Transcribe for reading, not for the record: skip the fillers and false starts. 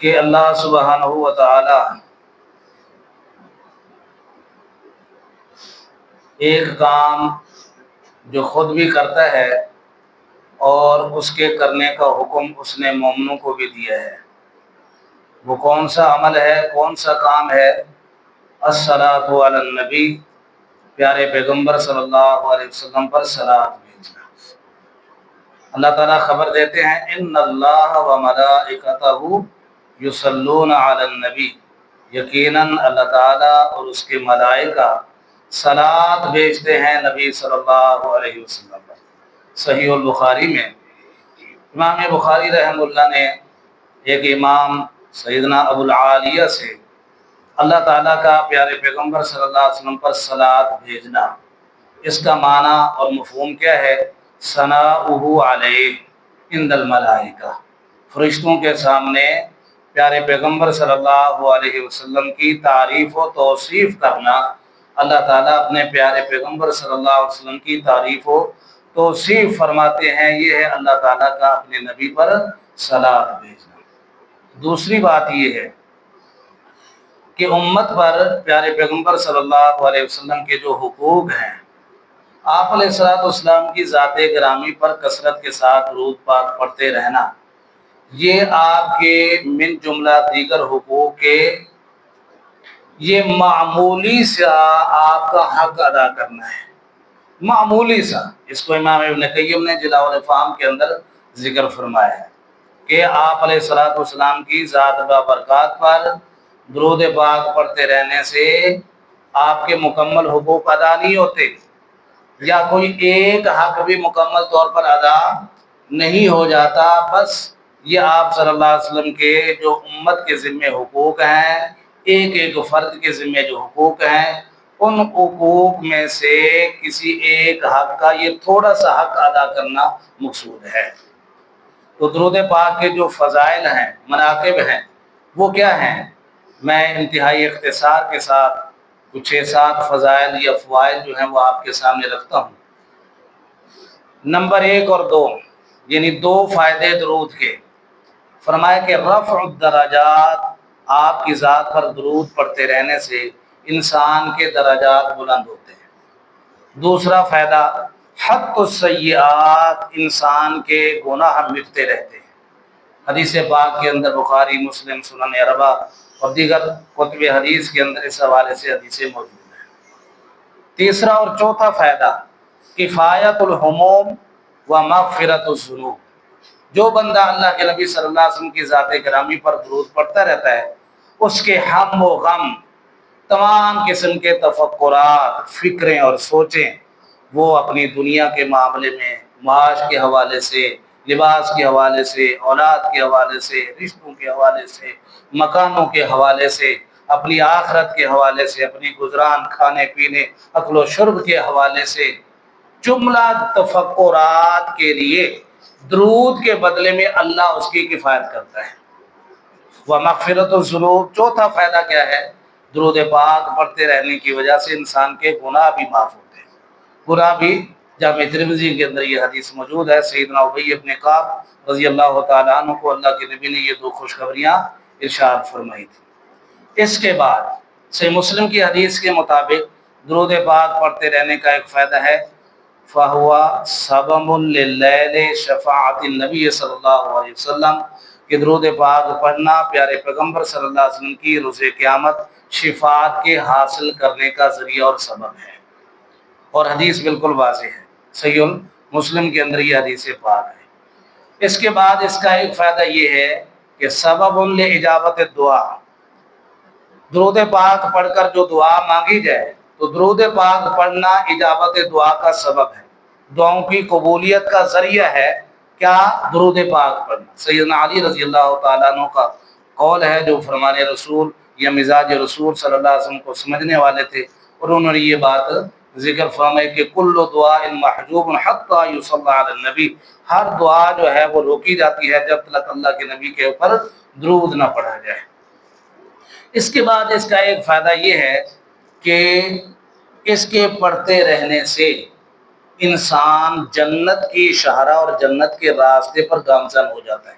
کہ اللہ سبحانہ و تعالی ایک کام جو خود بھی کرتا ہے اور اس کے کرنے کا حکم اس نے مومنوں کو بھی دیا ہے، وہ کون سا عمل ہے، کون سا کام ہے؟ الصلاۃ علی النبی، پیارے پیغمبر صلی اللہ علیہ وسلم پر صلوات بھیجنا۔ اللہ تعالیٰ خبر دیتے ہیں ان اللہ و ملائکتہ یصلون علی النبی، یقیناً اللہ تعالیٰ اور اس کے ملائکہ صلوات بھیجتے ہیں نبی صلی اللہ علیہ وسلم پر۔ صحیح البخاری میں امام بخاری رحمہ اللہ نے ایک امام سیدنا ابو العالیہ سے اللہ تعالیٰ کا پیارے پیغمبر صلی اللہ علیہ وسلم پر صلوات بھیجنا، اس کا معنی اور مفہوم کیا ہے؟ ثناؤہ علیہ عند الملائکہ، فرشتوں کے سامنے پیارے پیغمبر صلی اللہ علیہ وسلم کی تعریف و توصیف کرنا۔ اللہ تعالیٰ اپنے پیارے پیغمبر صلی اللہ علیہ وسلم کی تعریف و توصیف فرماتے ہیں، یہ ہے اللہ تعالیٰ کا اپنے نبی پر صلوات بھیجنا۔ دوسری بات یہ ہے کہ امت پر پیارے پیغمبر صلی اللہ علیہ وسلم کے جو حقوق ہیں، آپ علیہ الصلوۃ والسلام کی ذات گرامی پر کثرت کے ساتھ درود پاک پڑھتے رہنا، یہ آپ کے من جملہ دیگر حقوق کے یہ معمولی سا آپ کا حق ادا کرنا ہے، معمولی سا۔ اس کو امام ابن قیم نے جلاء الافہام کے اندر ذکر فرمایا ہے کہ آپ علیہ الصلوۃ والسلام کی ذات بابرکات پر درود پاک پڑھتے رہنے سے آپ کے مکمل حقوق ادا نہیں ہوتے، یا کوئی ایک حق بھی مکمل طور پر ادا نہیں ہو جاتا۔ بس یہ آپ صلی اللہ علیہ وسلم کے جو امت کے ذمے حقوق ہیں، ایک ایک فرد کے ذمے جو حقوق ہیں، ان حقوق میں سے کسی ایک حق کا یہ تھوڑا سا حق ادا کرنا مقصود ہے۔ تو درود پاک کے جو فضائل ہیں، مناقب ہیں، وہ کیا ہیں؟ میں انتہائی اختصار کے ساتھ کچھ 6-7 فضائل یا فوائد جو ہیں وہ آپ کے سامنے رکھتا ہوں۔ نمبر 1 اور 2، یعنی 2 فائدے درود کے۔ فرمایا کہ رفع الدرجات، آپ کی ذات پر درود پڑھتے رہنے سے انسان کے درجات بلند ہوتے ہیں۔ دوسرا فائدہ حط السیئات، انسان کے گناہ مٹتے رہتے ہیں۔ حدیث پاک کے اندر بخاری، مسلم، سنن اربعہ اور دیگر کتب حدیث کے اندر اس حوالے سے حدیثیں موجود ہیں۔ تیسرا اور چوتھا فائدہ کفایت الہموم و مغفرت الذنوب، جو بندہ اللہ کے نبی صلی اللہ علیہ وسلم کی ذات گرامی پر درود پڑھتا رہتا ہے، اس کے ہم و غم، تمام قسم کے تفکرات، فکریں اور سوچیں، وہ اپنی دنیا کے معاملے میں، معاش کے حوالے سے، لباس کے حوالے سے، اولاد کے حوالے سے، رشتوں کے حوالے سے، مکانوں کے حوالے سے، اپنی آخرت کے حوالے سے، اپنی گزران، کھانے پینے، اکل و شرب کے حوالے سے، جملہ تفکرات کے لیے درود کے بدلے میں اللہ اس کی کفایت کرتا ہے۔ ومغفرت الذنوب، چوتھا فائدہ کیا ہے؟ درود پاک پڑھتے رہنے کی وجہ سے انسان کے گناہ بھی معاف ہوتے ہیں۔ گناہ بھی، جامع ترمذی کے اندر یہ حدیث موجود ہے، سیدنا ابی بن کعب رضی اللہ تعالیٰ عنہ کو اللہ کے نبی نے یہ 2 خوشخبریاں ارشاد فرمائی تھی۔ اس کے بعد صحیح مسلم کی حدیث کے مطابق درود پاک پڑھتے رہنے کا ایک فائدہ ہے فَهُوَ سَبَبٌ لِلَّيْلِ شَفَاعَةِ النبی صلی اللہ علیہ وسلم، کہ درود پاک پڑھنا پیارے پیغمبر صلی اللہ علیہ وسلم کی روز قیامت شفاعت کے حاصل کرنے کا ذریعہ اور سبب ہے، اور حدیث بالکل واضح ہے، صحیح مسلم کے اندر یہ حدیث پاک ہے۔ اس کے بعد اس کا ایک فائدہ یہ ہے کہ سبب لإجابت الدعا، درود پاک پڑھ کر جو دعا مانگی جائے تو درود پاک پڑھنا اجابت دعا کا سبب ہے، دعاؤں کی قبولیت کا ذریعہ ہے۔ کیا؟ درود پاک پڑھنا۔ سیدنا علی رضی اللہ تعالیٰ عنہ کا قول ہے، جو فرمان رسول یا مزاج رسول صلی اللہ علیہ وسلم کو سمجھنے والے تھے، اور انہوں نے یہ بات ذکر فرمائی کہ کل دعاء محجوب حتی یصلی علی النبی، ہر دعا جو ہے وہ روکی جاتی ہے جب تک اللہ کے نبی کے اوپر درود نہ پڑھا جائے۔ اس کے بعد اس کا ایک فائدہ یہ ہے کہ اس کے پڑھتے رہنے سے انسان جنت کی شاہراہ اور جنت کے راستے پر گامزن ہو جاتا ہے۔